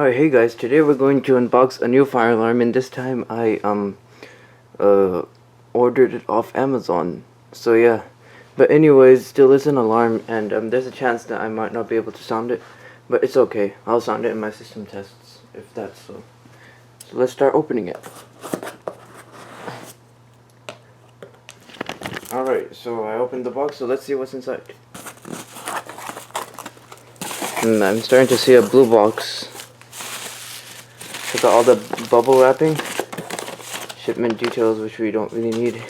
Alright, hey guys, today we're going to unbox a new fire alarm, and this time I ordered it off Amazon. So yeah, but anyways, still is an alarm, and there's a chance that I might not be able to sound it, but it's okay. I'll sound it in my system tests if that's so. So let's start opening it. Alright, so I opened the box, so let's see what's inside. I'm starting to see a blue box. Check out all the bubble wrapping, shipment details, which we don't really need.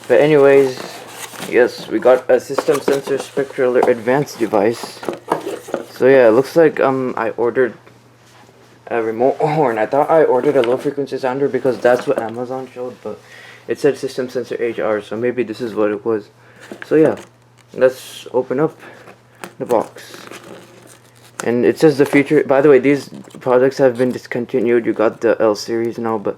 But anyways, yes, we got a system sensor spectralert advanced device. So yeah, it looks like I ordered a remote horn. I thought I ordered a low frequency sounder because that's what Amazon showed, but it said system sensor HR, so maybe this is what it was. So yeah, let's open up the box. And it says the feature. By the way, these products have been discontinued. You got the L series now, but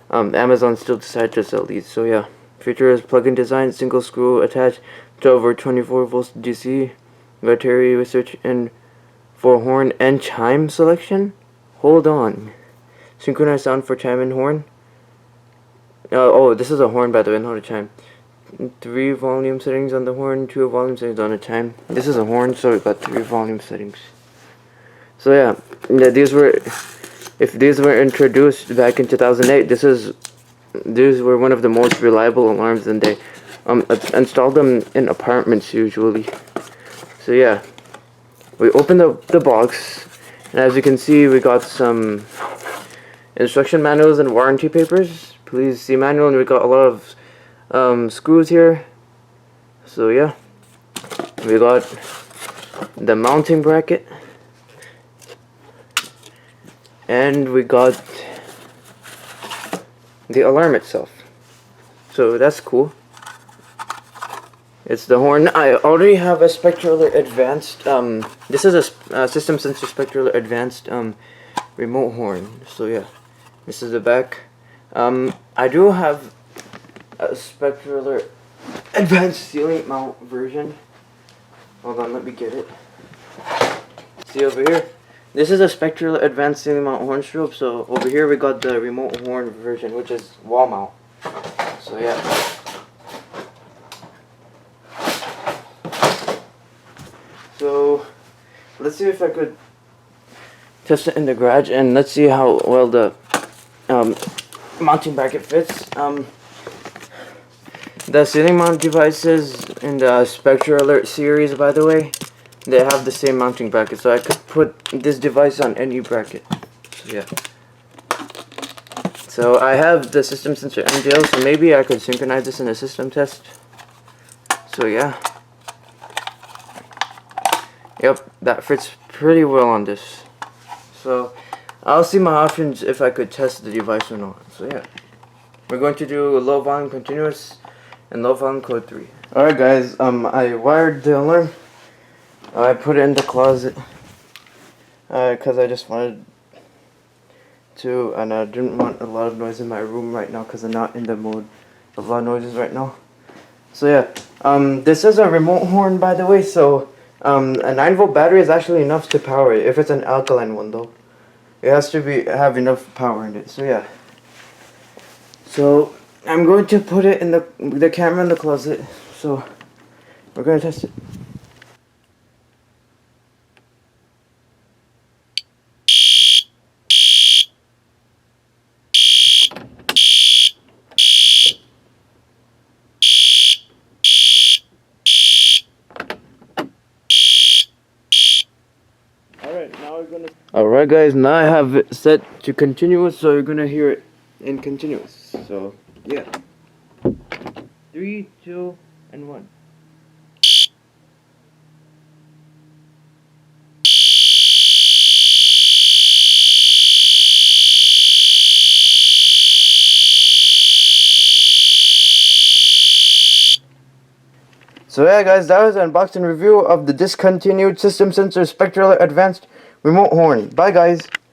Amazon still decided to sell these. So yeah, feature is plug-in design, single screw attached, 12 or 24 volts DC, battery research, and for horn and chime selection. Hold on, synchronized sound for chime and horn. Oh, this is a horn, by the way, not a chime. 3 volume settings on the horn, 2 volume settings on the chime. This is a horn, so we got 3 volume settings. So yeah, if these were introduced back in 2008, these were one of the most reliable alarms, and they installed them in apartments usually. So yeah, we opened the box, and as you can see, we got some instruction manuals and warranty papers. Please see manual, and we got a lot of screws here. So yeah, we got the mounting bracket. And we got the alarm itself. So that's cool. It's the horn. I already have a spectralert advanced. This is a system sensor spectralert advanced remote horn. So yeah, this is the back. I do have a spectralert advanced ceiling mount version. Hold on, let me get it. See over here? This is a spectralert advanced ceiling mount horn strobe. So over here we got the remote horn version, which is wall mount. So yeah. So let's see if I could test it in the garage, and let's see how well the mounting bracket fits. The ceiling mount devices in the spectralert series, by the way, they have the same mounting bracket, so I could put this device on any bracket. So yeah. So I have the system sensor MGL, so maybe I could synchronize this in a system test. So yeah. Yep, that fits pretty well on this. So I'll see my options if I could test the device or not. So yeah. We're going to do low volume continuous and low volume code 3. Alright guys, I wired the alarm. I put it in the closet because I just wanted to, and I didn't want a lot of noise in my room right now because I'm not in the mood of a lot of noises right now. So yeah, this is a remote horn, by the way, so a 9-volt battery is actually enough to power it. If it's an alkaline one though, it has to have enough power in it. So yeah, so I'm going to put it in the camera in the closet, so we're going to test it. Alright guys, now I have it set to continuous, so you're gonna hear it in continuous. So yeah, 3, 2, and 1. So yeah guys, that was an unboxing review of the discontinued system sensor spectralert advanced remote horn. Bye guys.